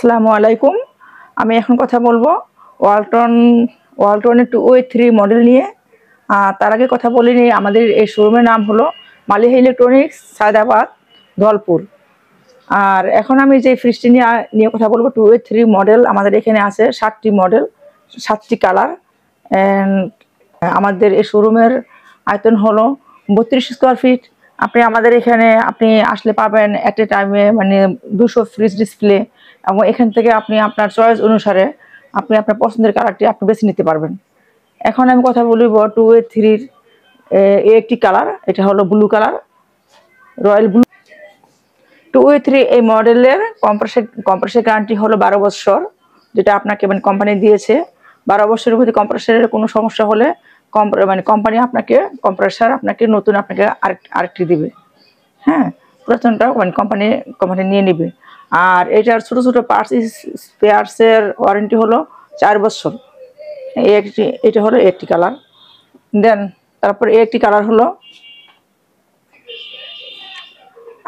আসসালামু আলাইকুম। আমি এখন কথা বলবো ওয়ালটনের 203 মডেল নিয়ে। তার আগে কথা বলিনি, আমাদের এই শোরুমের নাম হলো মালিহা ইলেকট্রনিক্স, সায়দাবাদ, ধলপুর। আর এখন আমি যে ফ্রিজটি নিয়ে কথা বলবো 203 মডেল। আমাদের এখানে আছে 7টি মডেল, 7টি কালার। অ্যান্ড আমাদের এই শোরুমের আয়তন হলো 32 স্কোয়ার ফিট। আপনি আমাদের এখানে আসলে পাবেন এট এ টাইমে 200 ফ্রিজ ডিসপ্লে, এবং এখান থেকে আপনি আপনার চয়েস অনুসারে আপনার পছন্দের কালারটি আপনি বেছে নিতে পারবেন। এখন আমি কথা বলব 203-র একটি কালার, এটা হলো ব্লু কালার, রয়্যাল ব্লু। 203 এই মডেলের কম্প্রেসর গ্যারান্টি হলো 12 বছর, যেটা আপনাকে কোম্পানি দিয়েছে। 12 বছরের মধ্যে কম্প্রেসরের কোনো সমস্যা হলে কোম্পানি কম্প্রেসর নতুন আরেকটি দিবে। হ্যাঁ, পুরাতনটা কোম্পানি নিয়ে নেবে। আর এটার ছোট ছোট স্পেয়ার্সের ওয়ারেন্টি হলো 4 বছর। এটা হলো একটি কালার। দেন তারপর একটি কালার হলো,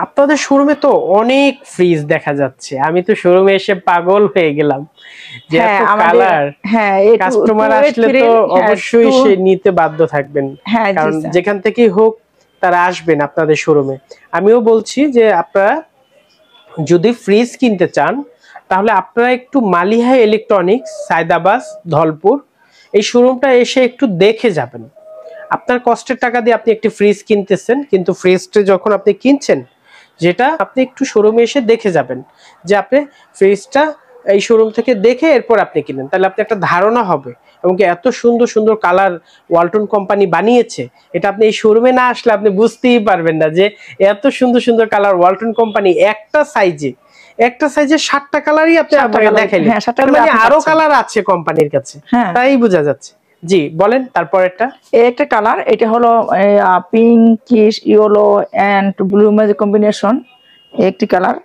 আপনাদের শোরুমে তো অনেক ফ্রিজ দেখা যাচ্ছে, আমি তো শোরুমে এসে পাগল হয়ে গেলাম যে এত কালার। হ্যাঁ, কাস্টমার আসলে তো অবশ্যই সে নিতে বাধ্য থাকবেন, কারণ যেখান থেকেই হোক তারা আসবেন আপনাদের শোরুমে। আমিও বলছি যে আপনারা যদি ফ্রিজ কিনতে চান তাহলে আপনারা একটু মালিহা ইলেকট্রনিক্স, সায়দাবাদ, ধলপুর এই শোরুমটা এসে একটু দেখে যাবেন। আপনার কষ্টের টাকা দিয়ে আপনি একটি ফ্রিজ কিনতেছেন, কিন্তু ফ্রিজটা যখন আপনি কিনছেন, যেটা আপনি একটু শোরুমে এসে দেখে যাবেন, যে আপনি ফ্রিজটা এই শোরুম থেকে দেখে এরপর আপনি কিনেন, তাহলে আপনি একটা ধারণা হবে। এবং এত সুন্দর সুন্দর কালার ওয়ালটন কোম্পানি বানিয়েছে, এটা আপনি এই শোরুমে না আসলে আপনি বুঝতেই পারবেন না যে এত সুন্দর সুন্দর কালার ওয়ালটন কোম্পানি একটা সাইজে 7টা কালারই আপনি দেখাইলেন। মানে আরো কালার আছে কোম্পানির কাছে, তাই বোঝা যাচ্ছে। জি বলেন, তারপর একটা কালার, এটা হলো pinkish yellow and blue magic combination একটি কালার।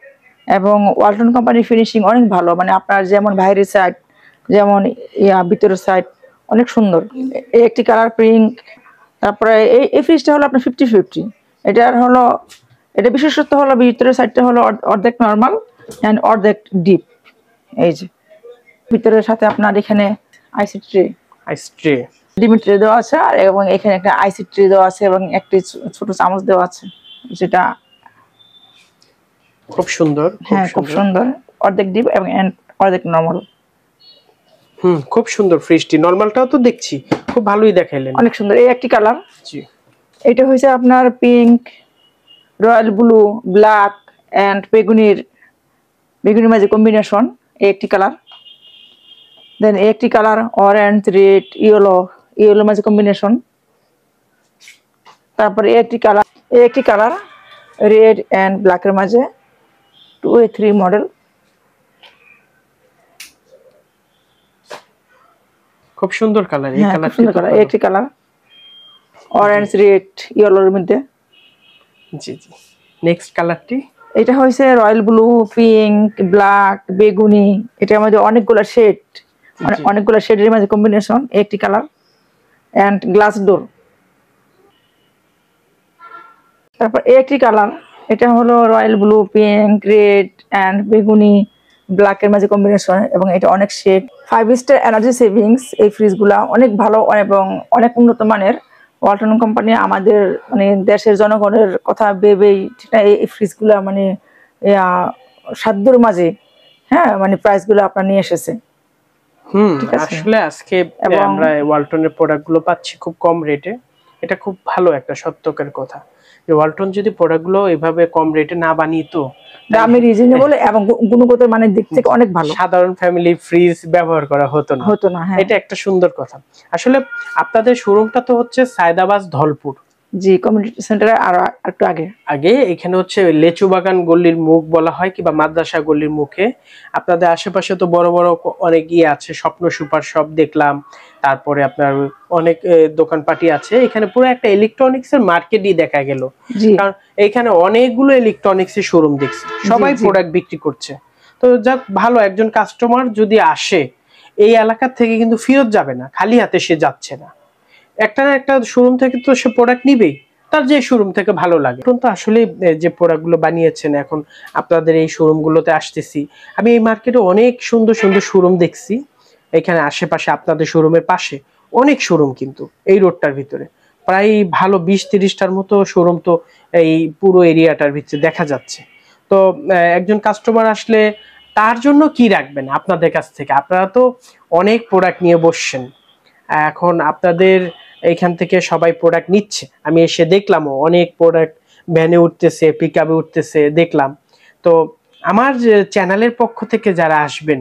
এবং ওয়ালটন কোম্পানির ফিনিশিং অনেক ভালো, আপনার যেমন বাইরের সাইড যেমন ভিতরের সাইড অনেক সুন্দর। একটি কালার পিঙ্ক। তারপরে এই ফ্রিজটা হলো আপনার 50-50। এটা বিশেষত্ব হলো ভিতরের সাইডটা হলো অর্ধেক নর্মাল এন্ড অর্ধেক ডিপ। এই যে ভিতরের সাথে আপনার এখানে আইসি ট্রে লিমিট ট্রে দেওয়া আছে, আর এবং এখানে একটা আইসি ট্রে দেওয়া আছে এবং একটি ছোট চামচ দেওয়া আছে, যেটা খুব সুন্দর। হ্যাঁ, খুব সুন্দর। অর্ধেক ডিপ এবং অর্ধেক নরমাল। খুব সুন্দর ফ্রিজটি। নরমালটাও তো দেখছি খুব ভালোই দেখাইলেন, অনেক সুন্দর। এই একটি কালার, জি। এটা হইছে আপনার pink, royal blue, black and বেগুনি ম্যাজিক কম্বিনেশন। এই একটি কালার। দেন একটি colour orange, red, yellow magic combination. তারপরে একটি কালার রেড এন্ড ব্ল্যাকের মাঝে 203 মডেল। খুব সুন্দর কালার। এই কালার একটি কালার অরেঞ্জ, রেড, ইয়েলোর মধ্যে। জি জি। নেক্সট কালারটি, এটা হইছে রয়্যাল ব্লু, পিঙ্ক, ব্ল্যাক, বেগুনি। এটার মধ্যে অনেকগুলো শেডের মধ্যে কম্বিনেশন। একটি কালার এন্ড গ্লাস ডোর। তারপর একটি কালার, এটা হলো royal blue, pink, red and বেগুনি ব্ল্যাকের মাঝে কম্বিনেশন, এবং এটা অনেক শেড। 5 star energy savings. এই ফ্রিজগুলা অনেক ভালো এবং অনেক উন্নত মানের। ওয়ালটন কোম্পানি আমাদের দেশের জনগণের কথা ভেবেই এই ফ্রিজগুলা সাধ্যর মাঝে প্রাইসগুলো আপনার নিয়ে এসেছে। আসলে আজকে আমরা ওয়ালটনের প্রোডাক্টগুলো পাচ্ছি খুব কম রেটে। এটা খুব ভালো একটা সত্যকের কথা যে ওয়ালটন যদি প্রোডাক্টগুলো এভাবে কম রেটে না বানিয়েতো, দামে রিজনেবল এবং গুণগত মানের দিক থেকে অনেক ভালো, সাধারণ ফ্যামিলি ফ্রিজ ব্যবহার করা হতো না। এটা একটা সুন্দর কথা। আসলে আপনাদের শোরুমটা তো হচ্ছে সায়দাবাদ, ধলপুর। জি, কমিউনিটি সেন্টারে আরো একটু আগে এখানে হচ্ছে লেচু বাগান গল্লির মুখ বলা হয়, কিংবা মাদ্রাসা গল্লির মুখে। আপনাদের আশেপাশে তো বড় বড় অনেক আছে, স্বপ্ন সুপার শপ দেখলাম, তারপরে আপনার অনেক দোকানপাটি আছে। এখানে পুরো একটা ইলেকট্রনিক্স এর মার্কেটই দেখা গেল, কারণ এখানে অনেকগুলো ইলেকট্রনিক্স এর শোরুম দেখছি, সবাই প্রোডাক্ট বিক্রি করছে। তো যাক, ভালো। একজন কাস্টমার যদি আসে এই এলাকা থেকে কিন্তু ফেরত যাবে না, খালি হাতে সে যাচ্ছে না। একটা না একটা শোরুম থেকে তো সে প্রোডাক্ট নিবেই। তার যে শোরুম থেকে ভালো লাগে। এখন তো আসলে যে প্রোডাক্টগুলো বানিয়েছেন, এখন আপনাদের এই শোরুমগুলোতে আসতেছি, আমি এই মার্কেটে অনেক সুন্দর সুন্দর শোরুম দেখছি। এখানে আশেপাশে আপনাদের শোরুমের পাশে অনেক শোরুম, কিন্তু এই রোডটার ভিতরে প্রায় ভালো 20-30টার মতো শোরুম তো এই পুরো এরিয়াটার ভিতরে দেখা যাচ্ছে। তো একজন কাস্টমার আসলে তার জন্য কি রাখবেন আপনাদের কাছ থেকে? আপনারা তো অনেক প্রোডাক্ট নিয়ে বসছেন, এখন আপনাদের এইখান থেকে সবাই প্রোডাক্ট নিচ্ছে, আমি এসে দেখলাম অনেক প্রোডাক্ট ভ্যানে উঠতেছে, পিকআপে উঠতেছে দেখলাম। তো আমার চ্যানেলের পক্ষ থেকে যারা আসবেন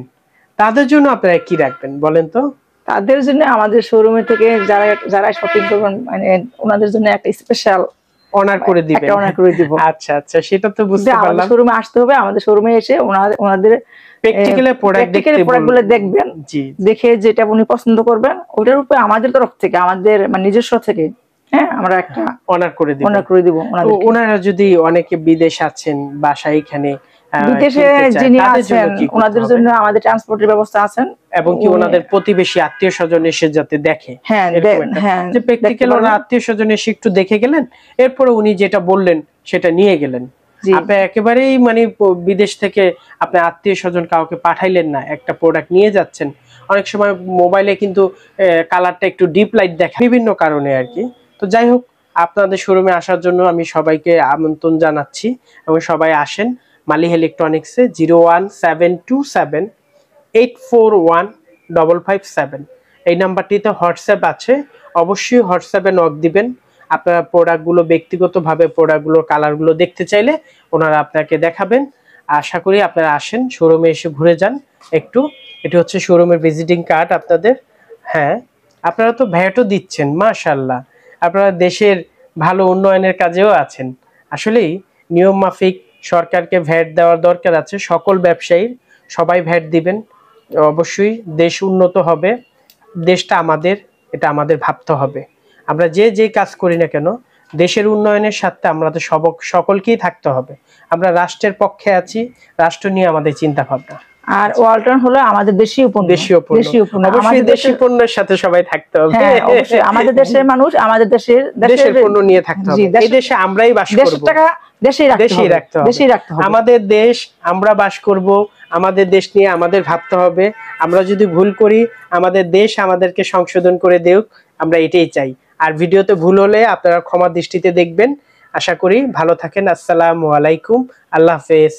তাদের জন্য আপনারা কি রাখবেন বলেন তো? তাদের জন্য আমাদের শোরুমে থেকে যারা যারা শপিং করবেন, মানে ওনাদের জন্য একটা স্পেশাল অনার করে দিবেন। অনার করে দিব। আচ্ছা আচ্ছা, সেটা তো বুঝতে পারলাম। আমাদের শোরুমে আসতে হবে, আমাদের শোরুমে এসে ওনাদের প্র্যাকটিক্যালি প্রোডাক্টগুলো দেখবেন, দেখে যেটা উনি পছন্দ করবেন ওটার উপরে আমাদের তরফ থেকে, আমাদের মানে নিজস্ব থেকে, হ্যাঁ, আমরা একটা অনার করে দিব। ওনারা যদি অনেকে বিদেশ আছেন, বাসা এখানে বিদেশে যিনি আছেন, ওনাদের জন্য আমাদের ট্রান্সপোর্টের ব্যবস্থা আছে, এবং কি ওনাদের প্রতিবেশী আত্মীয় স্বজন এসে যাতে দেখে, যে প্র্যাকটিক্যাল ওনার আত্মীয় স্বজন এসে একটু দেখে গেলেন, এরপরে উনি যেটা বললেন সেটা নিয়ে গেলেন। আপনি একেবারেই মানে বিদেশ থেকে আপনি আত্মীয় স্বজন কাউকে পাঠাইলেন না, একটা প্রোডাক্ট নিয়ে যাচ্ছেন। অনেক সময় মোবাইলে কিন্তু কালারটা একটু ডিপ লাইট দেখা, বিভিন্ন কারণে আর কি। তো যাই হোক, আপনাদের শোরুমে আসার জন্য আমি সবাইকে আমন্ত্রণ জানাচ্ছি, এবং সবাই আসেন মালিহ ইলেকট্রনিক্সে। 01727841557 এই নাম্বারটিতে হোয়াটসঅ্যাপ আছে, অবশ্যই হোয়াটসঅ্যাপে নক দিবেন। আপনারা প্রোডাক্টগুলো ব্যক্তিগতভাবে প্রোডাক্টগুলোর কালারগুলো দেখতে চাইলে ওনারা আপনাকে দেখাবেন। আশা করি আপনারা আসেন, শোরুমে এসে ঘুরে যান একটু। এটি হচ্ছে শোরুমের ভিজিটিং কার্ড আপনাদের। হ্যাঁ, আপনারা তো ভ্যাটও দিচ্ছেন, মাশাআল্লাহ। আপনারা দেশের ভালো উন্নয়নের কাজেও আছেন। আসলেই নিয়ম মাফিক সরকারকে ভ্যাট দেওয়ার দরকার আছে, সকল ব্যবসায়ীর সবাই ভ্যাট দিবেন। অবশ্যই দেশ উন্নত হবে, দেশটা আমাদের, এটা আমাদের ভাবতে হবে। আমরা যে কাজ করি না কেন, দেশের উন্নয়নের সাথে আমাদের সকলকেই থাকতে হবে। আমরা রাষ্ট্রের পক্ষে আছি, রাষ্ট্র নিয়ে আমাদের চিন্তা ভাবনা। আর ওয়ালটন হলো আমাদের দেশীয় পণ্য, অবশ্যই দেশীয় পণ্যের সাথে সবাই থাকতে হবে। হ্যাঁ, অবশ্যই আমাদের দেশের মানুষ, আমাদের দেশের পণ্য নিয়ে থাকতে হবে। এই দেশে আমরাই বাস করব, দেশের টাকা দেশেই রাখতে হবে। আমাদের দেশ, আমরা বাস করব, আমাদের দেশ নিয়ে আমাদের ভাবতে হবে। আমরা যদি ভুল করি, আমাদের দেশ আমাদেরকে সংশোধন করে দেউক, আমরা এটাই চাই। আর ভিডিওতে ভুল হলে আপনারা ক্ষমা দৃষ্টিতে দেখবেন। আশা করি ভালো থাকেন। আসসালামু আলাইকুম, আল্লাহ হাফেজ।